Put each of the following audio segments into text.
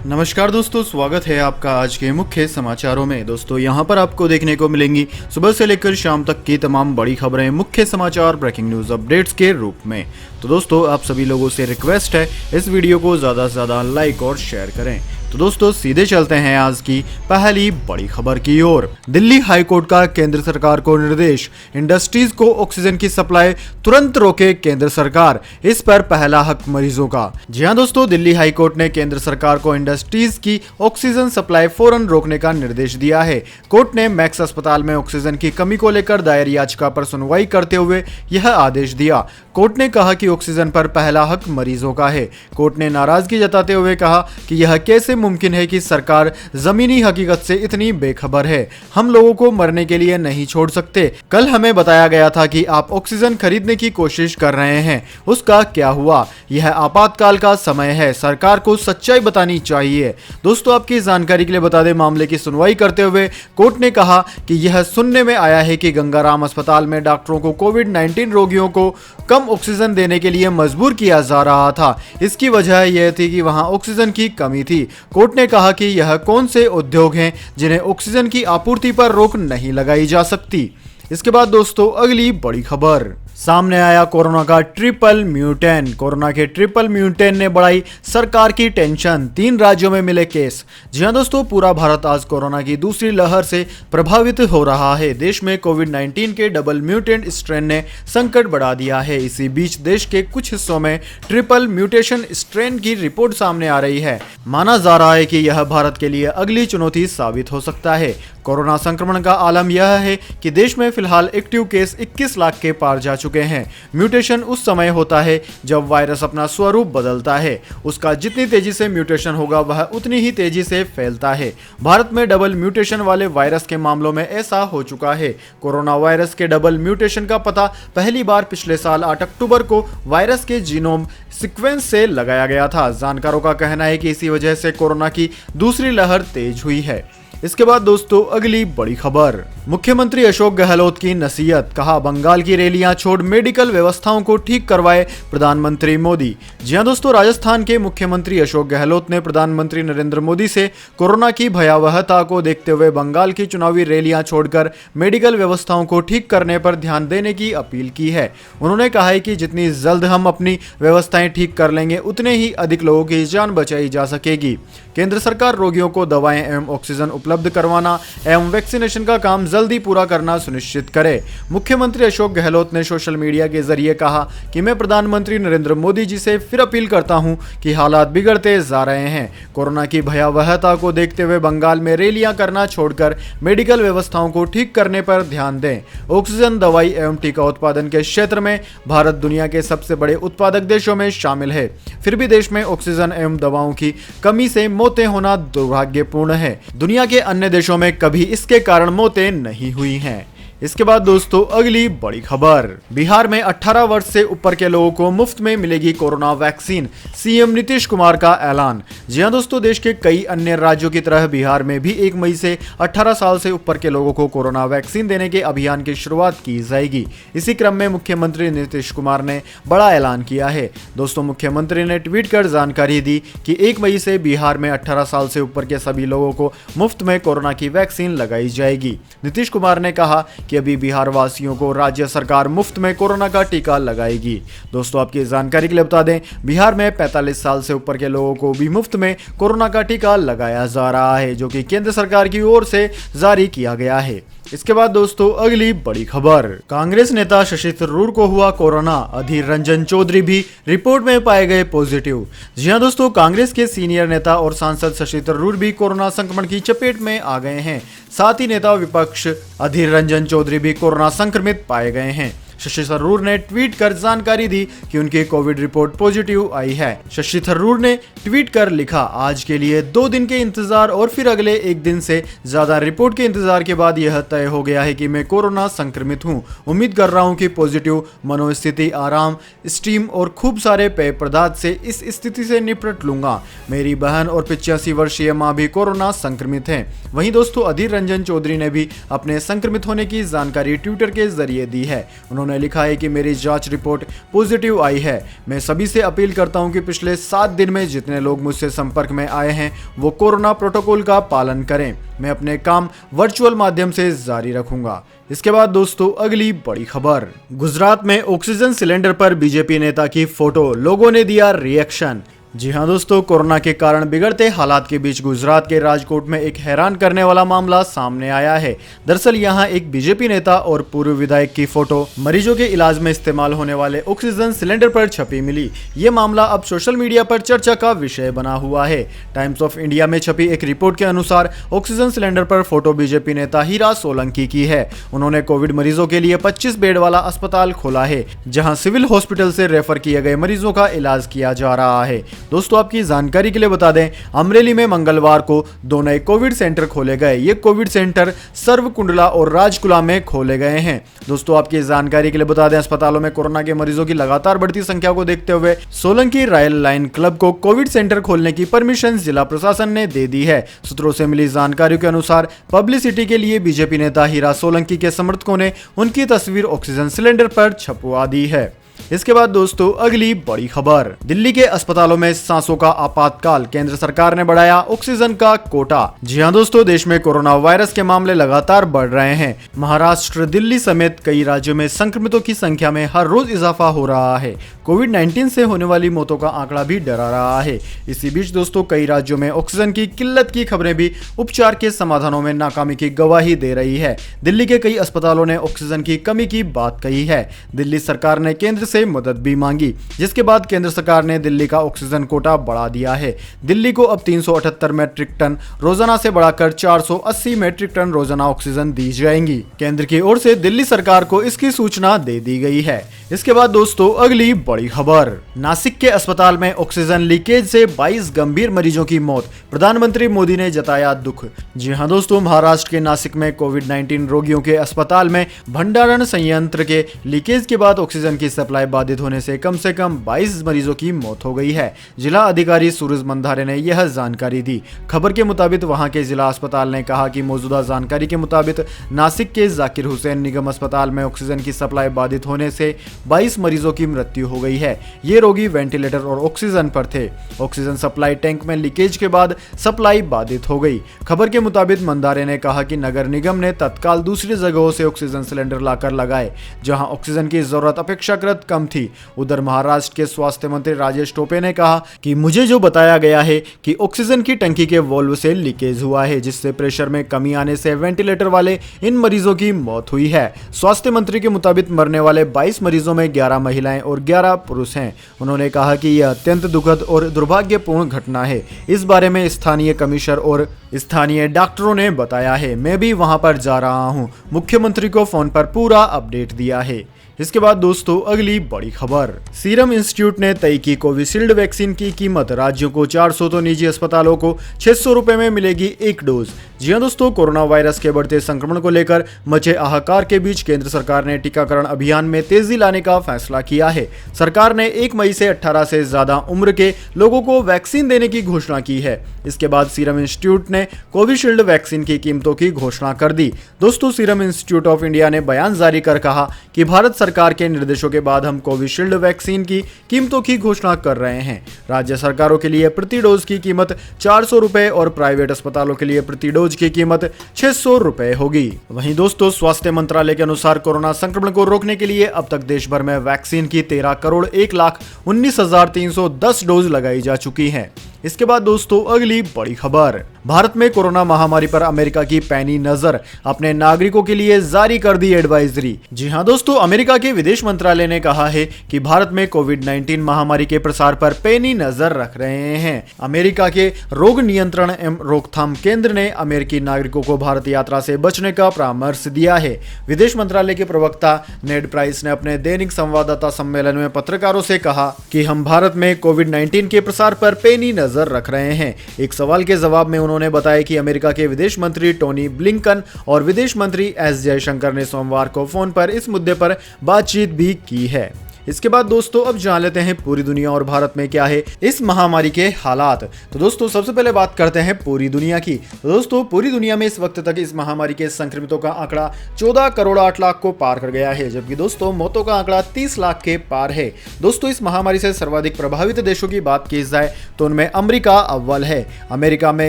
नमस्कार दोस्तों, स्वागत है आपका आज के मुख्य समाचारों में। दोस्तों यहाँ पर आपको देखने को मिलेंगी सुबह से लेकर शाम तक की तमाम बड़ी खबरें मुख्य समाचार ब्रेकिंग न्यूज अपडेट्स के रूप में। तो दोस्तों आप सभी लोगों से रिक्वेस्ट है इस वीडियो को ज़्यादा से ज़्यादा लाइक और शेयर करें। तो दोस्तों सीधे चलते हैं आज की पहली बड़ी खबर की ओर। दिल्ली हाईकोर्ट का केंद्र सरकार को निर्देश, इंडस्ट्रीज को ऑक्सीजन की सप्लाई तुरंत रोके केंद्र सरकार, इस पर पहला हक मरीजों का। जी हां दोस्तों, दिल्ली हाईकोर्ट ने केंद्र सरकार को इंडस्ट्रीज की ऑक्सीजन सप्लाई फौरन रोकने का निर्देश दिया है। कोर्ट ने मैक्स अस्पताल में ऑक्सीजन की कमी को लेकर दायर याचिका पर सुनवाई करते हुए यह आदेश दिया। कोर्ट ने कहा कि ऑक्सीजन पर पहला हक मरीजों का है। कोर्ट ने नाराजगी जताते हुए कहा कि यह कैसे मुमकिन है कि सरकार जमीनी हकीकत से इतनी बेखबर है। हम लोगों को मरने के लिए नहीं छोड़ सकते। कल हमें बताया गया था कि आप ऑक्सीजन खरीदने की कोशिश कर रहे हैं, उसका क्या हुआ? यह आपातकाल का समय है, सरकार को सच्चाई बतानी चाहिए। दोस्तों आपकी जानकारी के लिए बता दें, मामले की सुनवाई करते हुए कोर्ट ने कहा कि यह सुनने में आया है कि गंगाराम अस्पताल में डॉक्टरों को कोविड-19 रोगियों को कम ऑक्सीजन देने के लिए मजबूर किया जा रहा था। इसकी वजह यह थी कि वहां ऑक्सीजन की कमी थी। कोर्ट ने कहा कि यह कौन से उद्योग हैं जिन्हें ऑक्सीजन की आपूर्ति पर रोक नहीं लगाई जा सकती। इसके बाद दोस्तों अगली बड़ी खबर सामने आया, कोरोना का ट्रिपल म्यूटेंट। कोरोना के ट्रिपल म्यूटेंट ने बढ़ाई सरकार की टेंशन, 3 राज्यों में मिले केस। जी हां दोस्तों, पूरा भारत आज कोरोना की दूसरी लहर से प्रभावित हो रहा है। देश में कोविड-19 के डबल म्यूटेंट स्ट्रेन ने संकट बढ़ा दिया है। इसी बीच देश के कुछ हिस्सों में ट्रिपल म्यूटेशन स्ट्रेन की रिपोर्ट सामने आ रही है। माना जा रहा है कि यह भारत के लिए अगली चुनौती साबित हो सकता है। कोरोना संक्रमण का आलम यह है कि देश में फिलहाल एक्टिव केस 21 लाख के पार जा चुके हैं। म्यूटेशन उस समय होता है जब वायरस अपना स्वरूप बदलता है। उसका जितनी तेजी से म्यूटेशन होगा वह उतनी ही तेजी से फैलता है। भारत में डबल म्यूटेशन वाले वायरस के मामलों में ऐसा हो चुका है। कोरोना वायरस के डबल म्यूटेशन का पता पहली बार पिछले साल 8 अक्टूबर को वायरस के जीनोम सीक्वेंस से लगाया गया था। जानकारों का कहना है कि इसी वजह से कोरोना की दूसरी लहर तेज हुई है। इसके बाद दोस्तों अगली बड़ी खबर, मुख्यमंत्री अशोक गहलोत की नसीहत, कहा बंगाल की रैलियां छोड़ मेडिकल व्यवस्थाओं को ठीक करवाए प्रधानमंत्री मोदी। जी हां दोस्तों, राजस्थान के मुख्यमंत्री अशोक गहलोत ने प्रधानमंत्री नरेंद्र मोदी से कोरोना की भयावहता को देखते हुए बंगाल की चुनावी रैलियां छोड़कर मेडिकल व्यवस्थाओं को ठीक करने पर ध्यान देने की अपील की है। उन्होंने कहा है कि जितनी जल्द हम अपनी व्यवस्थाएं ठीक कर लेंगे उतने ही अधिक लोगों की जान बचाई जा सकेगी। केंद्र सरकार रोगियों को दवाएं एवं ऑक्सीजन उपलब्ध करवाना एवं वैक्सीनेशन का काम जल्दी पूरा करना सुनिश्चित करे। मुख्यमंत्री अशोक गहलोत ने सोशल मीडिया के जरिए कहा कि मैं प्रधानमंत्री नरेंद्र मोदी जी से फिर अपील करता हूं कि हालात बिगड़ते जा रहे हैं। कोरोना की भयावहता को देखते हुए बंगाल में रैलियां करना छोड़कर मेडिकल व्यवस्थाओं को ठीक करने पर ध्यान दें। ऑक्सीजन, दवाई एवं टीका उत्पादन के क्षेत्र में भारत दुनिया के सबसे बड़े उत्पादक देशों में शामिल है। फिर भी देश में ऑक्सीजन एवं दवाओं की कमी से मौतें होना दुर्भाग्यपूर्ण है। दुनिया के अन्य देशों में कभी इसके कारण मौतें नहीं हुई हैं। इसके बाद दोस्तों अगली बड़ी खबर, बिहार में 18 वर्ष से ऊपर के लोगों को मुफ्त में मिलेगी corona vaccine, CM Nitish Kumar का ऐलान। जी हां दोस्तों, देश के कई अन्य राज्यों की तरह बिहार में भी 1 मई से 18 साल से ऊपर के लोगों को कोरोना वैक्सीन देने के अभियान की शुरुआत की जाएगी। इसी क्रम में मुख्यमंत्री नीतीश कुमार ने बड़ा ऐलान किया है। दोस्तों मुख्यमंत्री ने ट्वीट कर जानकारी दी कि 1 मई से बिहार में 18 साल से ऊपर के सभी लोगों को मुफ्त में कोरोना की वैक्सीन लगाई जाएगी। नीतीश कुमार ने कहा कि अभी बिहार वासियों को राज्य सरकार मुफ्त में कोरोना का टीका लगाएगी। दोस्तों आपकी जानकारी के लिए बता दें, बिहार में 45 साल से ऊपर के लोगों को भी मुफ्त में कोरोना का टीका लगाया जा रहा है, जो कि केंद्र सरकार की ओर से जारी किया गया है। इसके बाद दोस्तों अगली बड़ी खबर, कांग्रेस नेता शशि थरूर को हुआ कोरोना, अधीर रंजन चौधरी भी रिपोर्ट में पाए गए पॉजिटिव। जी हां दोस्तों, कांग्रेस के सीनियर नेता और सांसद शशि थरूर भी कोरोना संक्रमण की चपेट में आ गए हैं। साथ ही नेता विपक्ष अधीर रंजन चौधरी भी कोरोना संक्रमित पाए गए हैं। शशि थरूर ने ट्वीट कर जानकारी दी कि उनकी कोविड रिपोर्ट पॉजिटिव आई है। शशि थरूर ने ट्वीट कर लिखा, आज के लिए 2 दिन के इंतजार और फिर अगले 1 दिन से ज्यादा रिपोर्ट के इंतजार के बाद यह तय हो गया है कि मैं कोरोना संक्रमित हूं। उम्मीद कर रहा हूं कि पॉजिटिव मनोस्थिति, आराम, स्टीम और खूब सारे पेय पदार्थ से इस स्थिति से निपट लूंगा। मेरी बहन और 85 वर्षीय मां भी कोरोना संक्रमित हैं। वहीं दोस्तों अधीर रंजन चौधरी ने भी अपने संक्रमित होने की जानकारी ट्विटर के जरिए दी है। उन्होंने उन्होंने लिखा है कि मेरी जांच रिपोर्ट पॉजिटिव आई है। मैं सभी से अपील करता हूं कि पिछले 7 दिन में जितने लोग मुझसे संपर्क में आए हैं वो कोरोना प्रोटोकॉल का पालन करें। मैं अपने काम वर्चुअल माध्यम से जारी रखूंगा। इसके बाद दोस्तों अगली बड़ी खबर, गुजरात में ऑक्सीजन सिलेंडर पर बीजेपी नेता की फोटो, लोगों ने दिया रिएक्शन। जी हां दोस्तों, कोरोना के कारण बिगड़ते हालात के बीच गुजरात के राजकोट में एक हैरान करने वाला मामला सामने आया है। दरअसल यहां एक बीजेपी नेता और पूर्व विधायक की फोटो मरीजों के इलाज में इस्तेमाल होने वाले ऑक्सीजन सिलेंडर पर छपी मिली। ये मामला अब सोशल मीडिया पर चर्चा का विषय बना हुआ है। टाइम्स ऑफ इंडिया में छपी एक रिपोर्ट के अनुसार ऑक्सीजन सिलेंडर पर फोटो बीजेपी नेता हीरा सोलंकी की है। उन्होंने कोविड मरीजों के लिए 25 बेड वाला अस्पताल खोला है, जहाँ सिविल हॉस्पिटल से रेफर किए गए मरीजों का इलाज किया जा रहा है। दोस्तों आपकी जानकारी के लिए बता दें, अमरेली में मंगलवार को 2 नए कोविड सेंटर खोले गए। ये कोविड सेंटर सर्वकुंडला और राजकुला में खोले गए हैं। दोस्तों आपकी जानकारी के लिए बता दें, अस्पतालों में कोरोना के मरीजों की लगातार बढ़ती संख्या को देखते हुए सोलंकी रॉयल लाइन क्लब को कोविड सेंटर खोलने की परमिशन जिला प्रशासन ने दे दी है। सूत्रों से मिली जानकारी के अनुसार पब्लिसिटी के लिए बीजेपी नेता हीरा सोलंकी के समर्थकों ने उनकी तस्वीर ऑक्सीजन सिलेंडर पर छपवा दी है। इसके बाद दोस्तों अगली बड़ी खबर, दिल्ली के अस्पतालों में सांसों का आपातकाल, केंद्र सरकार ने बढ़ाया ऑक्सीजन का कोटा। जी हां दोस्तों, देश में कोरोना वायरस के मामले लगातार बढ़ रहे हैं। महाराष्ट्र, दिल्ली समेत कई राज्यों में संक्रमितों की संख्या में हर रोज इजाफा हो रहा है। कोविड-19 से होने वाली मौतों का आंकड़ा भी डरा रहा है। इसी बीच दोस्तों कई राज्यों में ऑक्सीजन की किल्लत की खबरें भी उपचार के समाधानों में नाकामी की गवाही दे रही है। दिल्ली के कई अस्पतालों ने ऑक्सीजन की कमी की बात कही है। दिल्ली सरकार ने केंद्र से मदद भी मांगी, जिसके बाद केंद्र सरकार ने दिल्ली का ऑक्सीजन कोटा बढ़ा दिया है। दिल्ली को अब 378 मैट्रिक टन रोजाना से बढ़ाकर 480 मैट्रिक टन रोजाना ऑक्सीजन दी जाएंगी। केंद्र की ओर से दिल्ली सरकार को इसकी सूचना दे दी गई है। इसके बाद दोस्तों अगली बड़ी खबर, नासिक के अस्पताल में ऑक्सीजन लीकेज से 22 गंभीर मरीजों की मौत, प्रधानमंत्री मोदी ने जताया दुख। जी हां दोस्तों, महाराष्ट्र के नासिक में कोविड-19 रोगियों के अस्पताल में भंडारण संयंत्र के लीकेज के बाद ऑक्सीजन की सप्लाई बाधित होने से कम 22 मरीजों की मौत हो गई है। जिला अधिकारी सूरज मंधारे ने यह जानकारी दी। खबर के मुताबिक वहां के जिला अस्पताल ने कहा कि मौजूदा जानकारी के मुताबिक नासिक के जाकिर हुसैन निगम अस्पताल में ऑक्सीजन की सप्लाई बाधित होने से 22 मरीजों की मृत्यु हो गई है। ये रोगी वेंटिलेटर और ऑक्सीजन पर थे। ऑक्सीजन सप्लाई टैंक में लीकेज के बाद सप्लाई बाधित हो गई। खबर के मुताबिक मंदारे ने कहा कि नगर निगम ने तत्काल दूसरी जगहों से ऑक्सीजन सिलेंडर लाकर लगाए, जहां ऑक्सीजन की जरूरत अपेक्षाकृत कम थी। उधर महाराष्ट्र के स्वास्थ्य मंत्री राजेश टोपे ने कहा कि मुझे जो बताया गया है कि ऑक्सीजन की टंकी के वाल्व से लीकेज हुआ है, जिससे प्रेशर में कमी आने से वेंटिलेटर वाले इन मरीजों की मौत हुई है। स्वास्थ्य मंत्री के मुताबिक मरने वाले 22 मरीजों में 11 महिलाएं और 11 पुरुष हैं। उन्होंने कहा कि यह अत्यंत दुखद और दुर्भाग्यपूर्ण घटना है। इस बारे में स्थानीय कमिश्नर और स्थानीय डॉक्टरों ने बताया है। मैं भी वहां पर जा रहा हूं। मुख्यमंत्री को फोन पर पूरा अपडेट दिया है। इसके बाद दोस्तों अगली बड़ी खबर, सीरम इंस्टीट्यूट ने तय की कोविशील्ड वैक्सीन की कीमत, राज्यों को 400 तो निजी अस्पतालों को 600 रुपए में मिलेगी एक डोज। जी हां दोस्तों, कोरोना वायरस के बढ़ते संक्रमण को लेकर मचे हाहाकार के बीच केंद्र सरकार ने टीकाकरण अभियान में तेजी लाने का फैसला किया है। सरकार ने 1 मई से 18 से ज्यादा उम्र के लोगों को वैक्सीन देने की घोषणा की है। इसके बाद सीरम इंस्टीट्यूट ने कोविशील्ड वैक्सीन की कीमतों की घोषणा कर दी। दोस्तों सीरम इंस्टीट्यूट ऑफ इंडिया ने बयान जारी कर कहा कि भारत सरकार के निर्देशों के बाद हम कोविशील्ड वैक्सीन की कीमतों की घोषणा कर रहे हैं। राज्य सरकारों के लिए प्रति डोज की कीमत 400 रुपए और प्राइवेट अस्पतालों के लिए प्रति डोज की कीमत 600 रुपए होगी। वहीं दोस्तों स्वास्थ्य मंत्रालय के अनुसार कोरोना संक्रमण को रोकने के लिए अब तक देश भर में वैक्सीन की 13,01,19,310 डोज लगाई जा चुकी हैं। इसके बाद दोस्तों अगली बड़ी खबर, भारत में कोरोना महामारी पर अमेरिका की पैनी नजर, अपने नागरिकों के लिए जारी कर दी एडवाइजरी। जी हां दोस्तों, अमेरिका के विदेश मंत्रालय ने कहा है कि भारत में कोविड-19 महामारी के प्रसार पर पैनी नजर रख रहे हैं। अमेरिका के रोग नियंत्रण एवं रोकथाम केंद्र ने अमेरिकी नागरिकों को भारत यात्रा से बचने का परामर्श दिया है। विदेश मंत्रालय के प्रवक्ता नेड प्राइस ने अपने दैनिक संवाददाता सम्मेलन में पत्रकारों से कहा कि हम भारत में कोविड-19 के प्रसार पर पैनी नजर रख रहे हैं। एक सवाल के जवाब में उन्होंने बताया कि अमेरिका के विदेश मंत्री टोनी ब्लिंकन और विदेश मंत्री एस जयशंकर ने सोमवार को फोन पर इस मुद्दे पर बातचीत भी की है। इसके बाद दोस्तों अब जान लेते हैं पूरी दुनिया और भारत में क्या है इस महामारी के हालात। तो दोस्तों सबसे पहले बात करते हैं पूरी दुनिया की। तो दोस्तों पूरी दुनिया में इस वक्त तक इस महामारी के संक्रमितों का आंकड़ा 14 करोड़ 8 लाख को पार कर गया है, जबकि दोस्तों मौतों का आंकड़ा 30 लाख के पार है। दोस्तों इस महामारी से सर्वाधिक प्रभावित देशों की बात की जाए तो उनमें अमेरिका अव्वल है। अमेरिका में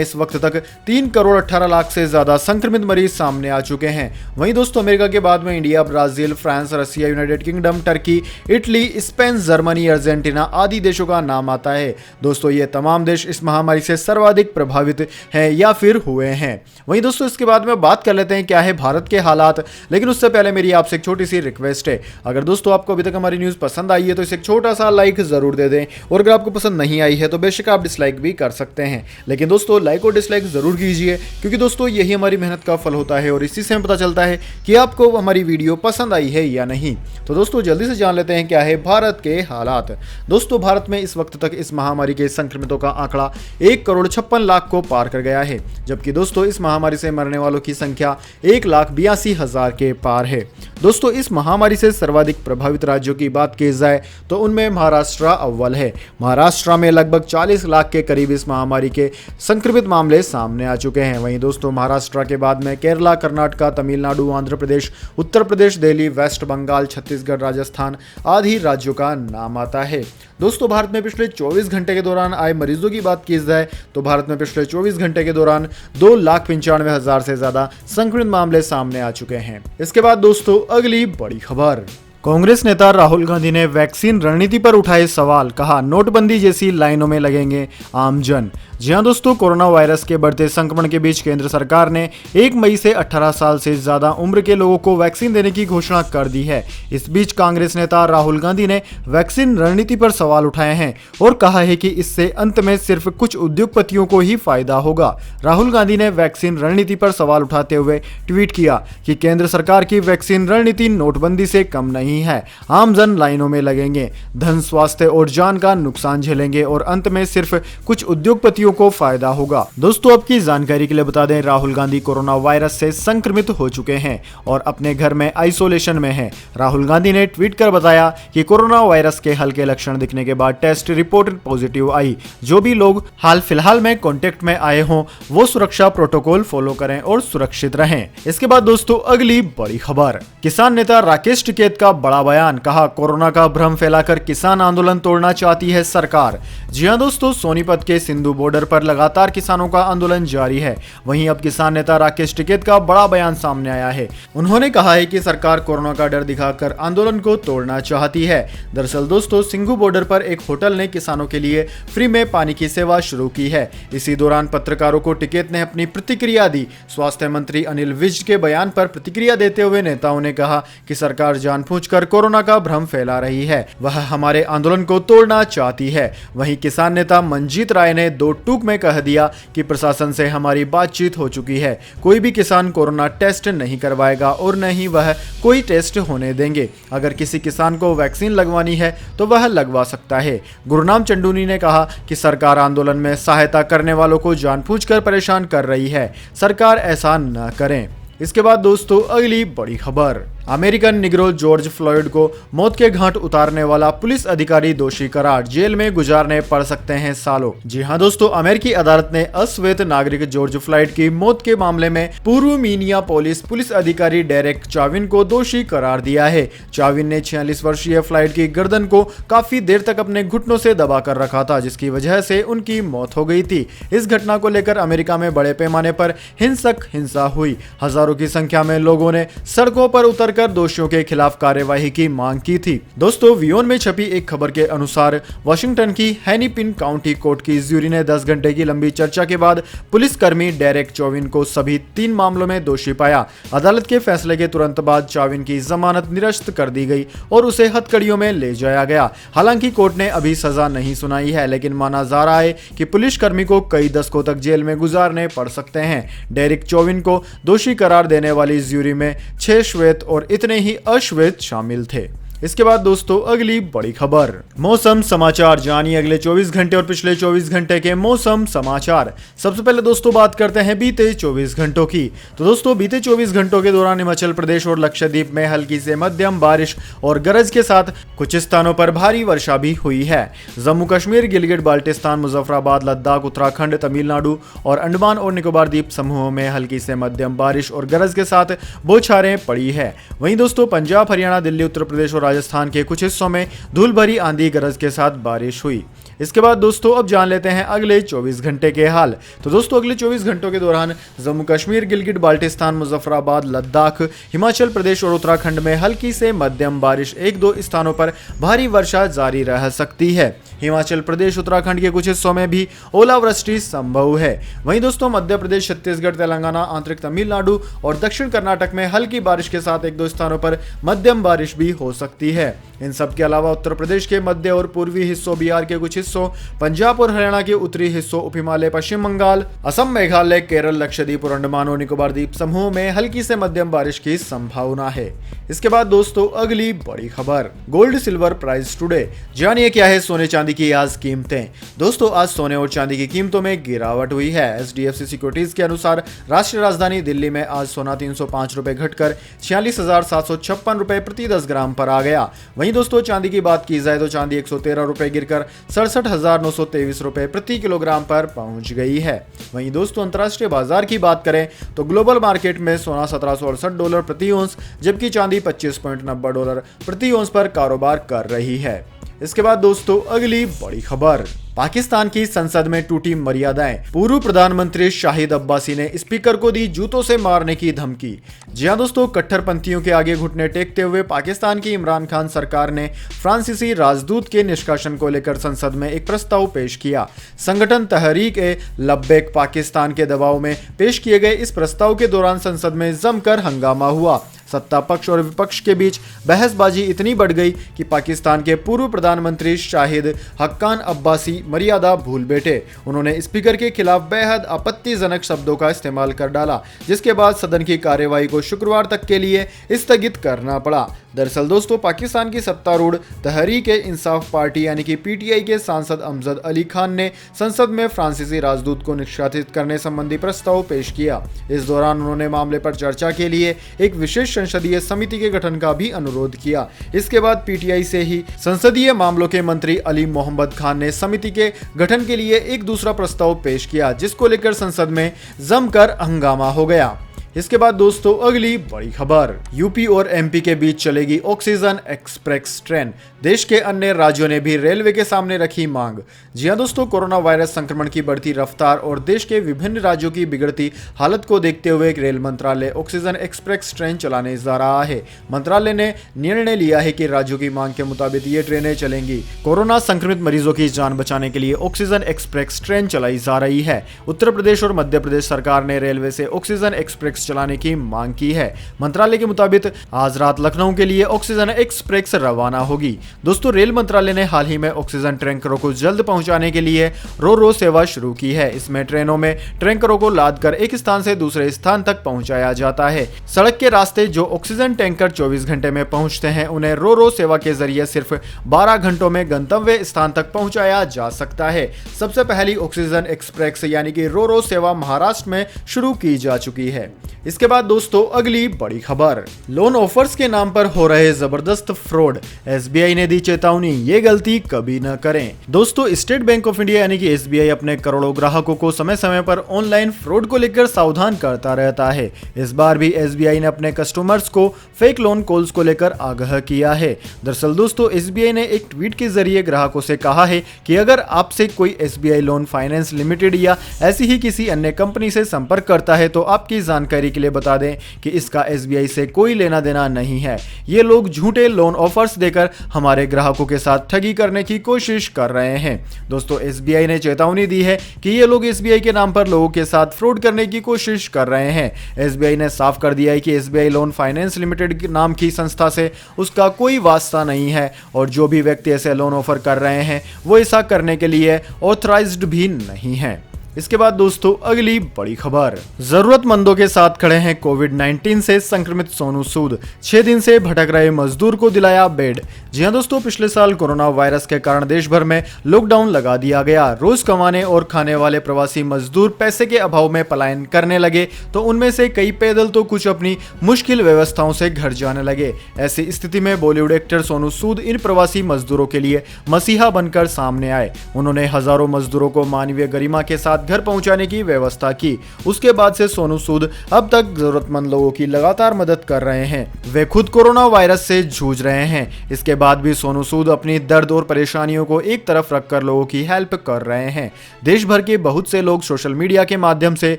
इस वक्त तक 3 करोड़ 18 लाख से ज्यादा संक्रमित मरीज सामने आ चुके हैं। वहीं दोस्तों अमेरिका के बाद में India, Brazil, France, Russia, United Kingdom, Turkey, Italy, Spain, Germany, Argentina आदि देशों का नाम आता है। दोस्तों ये तमाम देश इस महामारी से सर्वाधिक प्रभावित हैं या फिर हुए हैं। वहीं दोस्तों इसके बाद में बात कर लेते हैं क्या है भारत के हालात, लेकिन उससे पहले मेरी आपसे एक छोटी सी रिक्वेस्ट है। अगर दोस्तों आपको अभी तक हमारी न्यूज पसंद आई है तो इसे एक छोटा सा लाइक जरूर दे दें, और अगर आपको पसंद नहीं आई है तो बेशक आप डिसलाइक भी कर सकते हैं, लेकिन दोस्तों लाइक और डिसलाइक जरूर कीजिए, क्योंकि दोस्तों यही हमारी मेहनत का फल होता है और इसी से हमें पता चलता है कि आपको हमारी वीडियो पसंद आई है या नहीं। तो दोस्तों जल्दी से जान लेते हैं क्या है भारत के हालात। दोस्तों भारत में इस वक्त तक इस महामारी के संक्रमितों का आंकड़ा 1 करोड़ 56 लाख को पार कर गया है, जबकि दोस्तों इस महामारी से मरने वालों की संख्या 1,82,000 के पार है। दोस्तों इस महामारी से सर्वाधिक प्रभावित राज्यों की बात की जाए तो उनमें महाराष्ट्र अव्वल है। महाराष्ट्र में लगभग 40 लाख के करीब इस महामारी के संक्रमित मामले सामने आ चुके हैं। वहीं दोस्तों महाराष्ट्र के बाद में केरला, कर्नाटक, तमिलनाडु, आंध्र प्रदेश, उत्तर प्रदेश, दिल्ली, वेस्ट बंगाल, छत्तीसगढ़, राजस्थान आदि राज्यों का नाम आता है। दोस्तों भारत में पिछले 24 घंटे के दौरान आए मरीजों की बात की जाए तो भारत में पिछले 24 घंटे के दौरान 2,95,000 से ज्यादा संक्रमित मामले सामने आ चुके हैं। इसके बाद दोस्तों अगली बड़ी खबर, कांग्रेस नेता राहुल गांधी ने वैक्सीन रणनीति पर उठाए सवाल, कहा नोटबंदी जैसी लाइनों में लगेंगे आमजन। जी हां दोस्तों, कोरोना वायरस के बढ़ते संक्रमण के बीच केंद्र सरकार ने 1 मई से 18 साल से ज्यादा उम्र के लोगों को वैक्सीन देने की घोषणा कर दी है। इस बीच कांग्रेस नेता राहुल गांधी ने वैक्सीन रणनीति पर सवाल उठाए हैं और कहा है कि इससे अंत में सिर्फ कुछ उद्योगपतियों को ही फायदा होगा। राहुल गांधी ने वैक्सीन रणनीति पर सवाल उठाते हुए ट्वीट किया कि केंद्र सरकार की वैक्सीन रणनीति नोटबंदी से कम नहीं है। आमजन लाइनों में लगेंगे, धन, स्वास्थ्य और जान का नुकसान झेलेंगे और अंत में सिर्फ कुछ उद्योगपतियों को फायदा होगा। दोस्तों आपकी जानकारी के लिए बता दें, राहुल गांधी कोरोना वायरस से संक्रमित हो चुके हैं और अपने घर में आइसोलेशन में हैं। राहुल गांधी ने ट्वीट कर बताया कि कोरोना वायरस के हल्के लक्षण दिखने के बाद टेस्ट रिपोर्ट पॉजिटिव आई। जो भी लोग हाल फिलहाल में कांटेक्ट में आए हों वो सुरक्षा प्रोटोकॉल फॉलो करें और सुरक्षित रहें। इसके बाद दोस्तों अगली बड़ी खबर, किसान नेता राकेश टिकैत का बड़ा बयान, कहा कोरोना का भ्रम फैलाकर किसान आंदोलन तोड़ना चाहती है सरकार। जी हां दोस्तों, सोनीपत के सिंधु बॉर्डर पर लगातार किसानों का आंदोलन जारी है। वहीं अब किसान नेता राकेश टिकैत का बड़ा बयान सामने आया है। उन्होंने कहा है कि सरकार कोरोना का डर दिखाकर आंदोलन को तोड़ना चाहती है। दरअसल दोस्तों सिंघू बॉर्डर पर एक होटल ने किसानों के लिए फ्री में पानी की सेवा शुरू की है। इसी दौरान पत्रकारों को टिकैत ने अपनी प्रतिक्रिया दी। स्वास्थ्य मंत्री अनिल विज के बयान पर प्रतिक्रिया देते हुए नेताओं ने कहा कि सरकार जानबूझकर कोरोना का भ्रम फैला रही है, वह हमारे आंदोलन को तोड़ना चाहती है। वहीं किसान नेता मंजीत राय ने 2 टूक में कह दिया कि प्रशासन से हमारी बातचीत हो चुकी है, कोई भी किसान कोरोना टेस्ट नहीं करवाएगा और न ही वह कोई टेस्ट होने देंगे। अगर किसी किसान को वैक्सीन लगवानी है तो वह लगवा सकता है। गुरनाम चंडूनी ने कहा कि सरकार आंदोलन में सहायता करने वालों को जानबूझकर परेशान कर रही है, सरकार ऐसा न करें। इसके बाद दोस्तों अगली बड़ी खबर, अमेरिकन निग्रो जॉर्ज फ्लॉयड को मौत के घाट उतारने वाला पुलिस अधिकारी दोषी करार, जेल में गुजारने पड़ सकते हैं सालों। जी हां दोस्तों, अमेरिकी अदालत ने अश्वेत नागरिक जॉर्ज फ्लॉयड की मौत के मामले में पूर्व मिनियापोलिस पुलिस अधिकारी डेरेक चाविन को दोषी करार दिया है। चाविन ने 46 वर्षीय फ्लॉयड की गर्दन को काफी देर तक अपने घुटनों से दबा कर रखा था, जिसकी वजह से उनकी मौत हो गई थी। इस घटना को लेकर अमेरिका में बड़े पैमाने पर हिंसा हुई। हजारों की संख्या में लोगों ने सड़कों पर उतर कर दोषियों के खिलाफ कार्यवाही की मांग की थी। दोस्तों वियोन में छपी एक खबर के अनुसार वाशिंगटन की हैनीपिन काउंटी कोर्ट की ज्यूरी ने 10 घंटे की लंबी चर्चा के बाद पुलिसकर्मी डेरेक चाविन को सभी 3 मामलों में दोषी पाया। अदालत के फैसले के तुरंत बाद चाविन की जमानत निरस्त कर दी गई और उसे हथकड़ियों में ले जाया गया। हालांकि कोर्ट ने अभी सजा नहीं सुनाई है, लेकिन माना जा रहा है कि पुलिसकर्मी को कई दशकों तक जेल में गुजारने पड़ सकते हैं। डेरेक चाविन को दोषी करार देने वाली ज्यूरी में 6 श्वेत और इतने ही अश्वेत शामिल थे। इसके बाद दोस्तों अगली बड़ी खबर, मौसम समाचार, जानिए अगले 24 घंटे और पिछले 24 घंटे के मौसम समाचार। सबसे पहले दोस्तों बात करते हैं बीते 24 घंटों की। तो दोस्तों बीते 24 घंटों के दौरान हिमाचल प्रदेश और लक्षद्वीप में हल्की से मध्यम बारिश और गरज के साथ कुछ स्थानों पर भारी वर्षा भी हुई है। जम्मू कश्मीर, गिलगित बाल्टिस्तान, मुजफ्फराबाद, लद्दाख, उत्तराखंड, तमिलनाडु और अंडमान और निकोबार द्वीप समूहों में हल्की से मध्यम बारिश और गरज के साथ बौछारें पड़ी है। वहीं दोस्तों पंजाब, हरियाणा, दिल्ली, उत्तर प्रदेश और राजस्थान के कुछ हिस्सों में धूल भरी आंधी गरज के साथ बारिश हुई। इसके बाद दोस्तों अब जान लेते हैं अगले 24 घंटे के हाल। तो दोस्तों अगले 24 घंटों के दौरान जम्मू कश्मीर, गिलगित बाल्टिस्तान, मुजफ्फराबाद, लद्दाख, हिमाचल प्रदेश और उत्तराखंड में हल्की से मध्यम बारिश, 1-2 स्थानों पर भारी वर्षा जारी रह सकती है। हिमाचल प्रदेश, उत्तराखंड के कुछ हिस्सों में भी ओलावृष्टि संभव है। वहीं दोस्तों मध्य प्रदेश, छत्तीसगढ़, तेलंगाना, आंतरिक तमिलनाडु और दक्षिण कर्नाटक में हल्की बारिश के साथ 1-2 स्थानों पर मध्यम बारिश भी हो सकती है। इन सब के अलावा उत्तर प्रदेश के मध्य और पूर्वी हिस्सों, बिहार के कुछ हिस्सों, पंजाब और हरियाणा के उत्तरी हिस्सों, उप हिमालय, पश्चिम बंगाल, असम, मेघालय, केरल, लक्षद्वीप और अंडमान और निकोबार द्वीप समूह में हल्की से मध्यम बारिश की संभावना है। इसके बाद दोस्तों अगली बड़ी खबर, गोल्ड सिल्वर प्राइस टुडे, जानिए क्या है सोने चांदी की आज कीमतें। दोस्तों आज सोने और चांदी की कीमतों में गिरावट हुई है। एचडीएफसी सिक्योरिटीज के अनुसार राष्ट्रीय राजधानी दिल्ली में आज सोना 305 रुपए घटकर 46,756 रुपए प्रति 10 ग्राम पर आ गया। वहीं दोस्तों चांदी की बात की जाए तो चांदी 113 रुपए गिरकर 67,923 रुपए प्रति किलोग्राम पर पहुंच गई है। वहीं दोस्तों अंतर्राष्ट्रीय बाजार की बात करें तो ग्लोबल मार्केट में सोना $1768 प्रति औंस जबकि चांदी $25.90 प्रति औंस पर कारोबार कर रही है। इसके बाद दोस्तों अगली बड़ी खबर, पाकिस्तान की संसद में टूटी मर्यादाएं, पूर्व प्रधानमंत्री शाहिद अब्बासी ने स्पीकर को दी जूतों से मारने की धमकी। जी हां दोस्तों, कट्टरपंथियों के आगे घुटने टेकते हुए पाकिस्तान की इमरान खान सरकार ने फ्रांसीसी राजदूत के निष्कासन को लेकर संसद में एक प्रस्ताव पेश किया। संगठन तहरीक-ए-लब्बैक पाकिस्तान के दबाव में पेश किए गए इस प्रस्ताव के दौरान संसद में जमकर हंगामा हुआ। सत्ता पक्ष और विपक्ष के बीच बहसबाजी इतनी बढ़ गई कि पाकिस्तान के पूर्व प्रधानमंत्री शाहिद हक्कान अब्बासी मर्यादा भूल बैठे। उन्होंने स्पीकर के खिलाफ बेहद आपत्तिजनक शब्दों का इस्तेमाल कर डाला, जिसके बाद सदन की कार्यवाही को शुक्रवार तक के लिए स्थगित करना पड़ा। दरअसल दोस्तों पाकिस्तान की सत्तारूढ़ तहरीक-ए-इंसाफ पार्टी यानी कि पीटीआई के सांसद अमजद अली खान ने संसद में फ्रांसीसी राजदूत को निष्कासित करने संबंधी प्रस्ताव पेश किया। इस दौरान उन्होंने मामले पर चर्चा के लिए एक विशेष संसदीय समिति के गठन का भी अनुरोध किया। इसके बाद पीटीआई से ही संसदीय मामलों के मंत्री अली मोहम्मद खान ने समिति के गठन के लिए एक दूसरा प्रस्ताव पेश किया, जिसको लेकर संसद में जमकर हंगामा हो गया। इसके बाद दोस्तों अगली बड़ी खबर, यूपी और एमपी के बीच चलेगी ऑक्सीजन एक्सप्रेस ट्रेन, देश के अन्य राज्यों ने भी रेलवे के सामने रखी मांग। जी हां दोस्तों, कोरोना वायरस संक्रमण की बढ़ती रफ्तार और देश के विभिन्न राज्यों की बिगड़ती हालत को देखते हुए रेल मंत्रालय ऑक्सीजन एक्सप्रेस ट्रेन चलाने जा रहा है। मंत्रालय ने निर्णय लिया है कि राज्यों की मांग के मुताबिक ये ट्रेनें चलेंगी। कोरोना संक्रमित मरीजों की जान बचाने के लिए ऑक्सीजन एक्सप्रेस ट्रेन चलाई जा रही है। उत्तर प्रदेश और मध्य प्रदेश सरकार ने रेलवे से ऑक्सीजन एक्सप्रेस चलाने की मांग की है। मंत्रालय के मुताबिक आज रात लखनऊ के लिए ऑक्सीजन एक्सप्रेस रवाना होगी। दोस्तों रेल मंत्रालय ने हाल ही में ऑक्सीजन टैंकरों को जल्द पहुंचाने के लिए रो सेवा शुरू की है। इसमें ट्रेनों में टैंकरों को लादकर एक स्थान से दूसरे स्थान तक पहुंचाया जाता है। सड़क के रास्ते जो ऑक्सीजन टैंकर 24 घंटे में पहुंचते हैं उन्हें रो सेवा के जरिए सिर्फ 12 घंटों में गंतव्य स्थान तक पहुंचाया जा सकता है। सबसे पहली ऑक्सीजन एक्सप्रेस यानी कि रो सेवा महाराष्ट्र में शुरू की जा चुकी है। इसके बाद दोस्तों अगली बड़ी खबर, लोन ऑफर्स के नाम पर हो रहे जबरदस्त फ्रॉड, एसबीआई ने दी चेतावनी, ये गलती कभी न करें। दोस्तों स्टेट बैंक ऑफ इंडिया यानी कि एसबीआई अपने करोड़ों ग्राहकों को समय समय पर ऑनलाइन फ्रॉड को लेकर सावधान करता रहता है। इस बार भी एसबीआई ने अपने कस्टमर्स को फेक लोन कॉल्स को लेकर आगाह किया है। दरअसल दोस्तों एसबीआई ने एक ट्वीट के जरिए ग्राहकों से कहा है कि अगर आपसे कोई एसबीआई लोन फाइनेंस लिमिटेड या ऐसी ही किसी अन्य कंपनी से संपर्क करता है तो आपकी जानकारी के लिए बता दें कि इसका एसबीआई से कोई लेना देना नहीं है। ये लोग झूठे लोन ऑफर्स देकर हमारे ग्राहकों के साथ ठगी करने की कोशिश कर रहे हैं। दोस्तों एसबीआई ने चेतावनी दी है कि ये लोग एसबीआई के नाम पर लोगों के साथ फ्रॉड करने की कोशिश कर रहे हैं। एसबीआई ने साफ कर दिया है कि एसबीआई लोन फाइनेंस लिमिटेड के नाम की संस्था से उसका कोई वास्ता नहीं है और जो भी व्यक्ति ऐसे लोन ऑफर कर रहे हैं वो ऐसा करने के लिए ऑथराइज्ड भी नहीं है। इसके बाद दोस्तों अगली बड़ी खबर, जरूरतमंदों के साथ खड़े हैं कोविड-19 से संक्रमित सोनू सूद, 6 दिन से भटक रहे मजदूर को दिलाया बेड। जी हां दोस्तों, पिछले साल कोरोना वायरस के कारण देश भर में लॉकडाउन लगा दिया गया। रोज कमाने और खाने वाले प्रवासी मजदूर पैसे के अभाव में पलायन करने लगे, तो उनमें से कई पैदल तो कुछ अपनी मुश्किल व्यवस्थाओं से घर जाने लगे। ऐसी स्थिति में बॉलीवुड एक्टर सोनू सूद इन प्रवासी मजदूरों के लिए मसीहा बनकर सामने आए। उन्होंने हजारों मजदूरों को मानवीय गरिमा के साथ घर पहुंचाने की व्यवस्था की। उसके बाद से सोनू सूद अब तक जरूरतमंद लोगों की लगातार मदद कर रहे हैं। वे खुद कोरोना वायरस से जूझ रहे हैं। इसके बाद भी सोनू सूद अपनी दर्द और परेशानियों को एक तरफ रखकर लोगों की हेल्प कर रहे हैं। देश भर के बहुत से लोग सोशल मीडिया के माध्यम से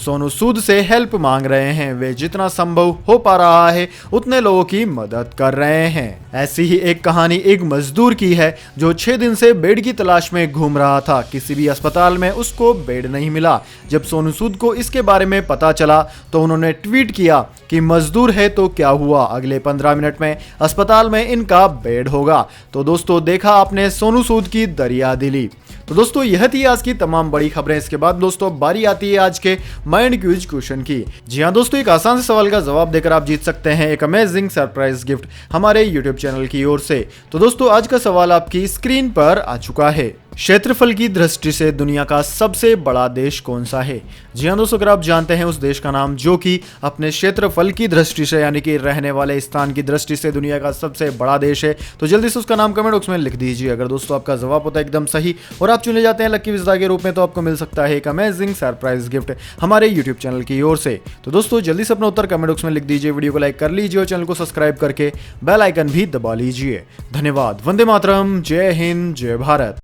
सोनू सूद से हेल्प मांग रहे हैं। वे जितना संभव हो पा रहा है उतने लोगों की मदद कर रहे हैं। ऐसी ही एक कहानी एक मजदूर की है जो 6 दिन से बेड की तलाश में घूम रहा था। किसी भी अस्पताल में उसको बेड नहीं मिला। जब सोनू सूद को इसके बारे में पता चला तो उन्होंने ट्वीट किया कि मजदूर है तो क्या हुआ, अगले 15 मिनट में अस्पताल में इनका बेड होगा। तो दोस्तों देखा आपने सोनू सूद की दरियादिली। तो दोस्तों यह थी आज की तमाम बड़ी खबरें। इसके बाद दोस्तों बारी आती है आज के माइंड क्यूज क्वेश्चन की। जी हाँ दोस्तों, एक आसान से सवाल का जवाब देकर आप जीत सकते हैं एक अमेजिंग सरप्राइज गिफ्ट हमारे यूट्यूब चैनल की ओर से। तो दोस्तों आज का सवाल आपकी स्क्रीन पर आ चुका है। क्षेत्रफल की दृष्टि से दुनिया का सबसे बड़ा देश कौन सा है? जी हाँ दोस्तों, अगर आप जानते हैं उस देश का नाम जो कि अपने क्षेत्रफल की दृष्टि से यानी कि रहने वाले स्थान की दृष्टि से दुनिया का सबसे बड़ा देश है, तो जल्दी से उसका नाम कमेंट बॉक्स में लिख दीजिए। अगर दोस्तों आपका जवाब होता है एकदम सही और आप चुने जाते हैं लकी विजेता के रूप में, तो आपको मिल सकता है एक अमेजिंग सरप्राइज गिफ्ट हमारे यूट्यूब चैनल की ओर से। तो दोस्तों जल्दी से अपना उत्तर कमेंट बॉक्स में लिख दीजिए, वीडियो को लाइक कर लीजिए और चैनल को सब्सक्राइब करके बेल आइकन भी दबा लीजिए। धन्यवाद। वंदे मातरम। जय हिंद, जय भारत।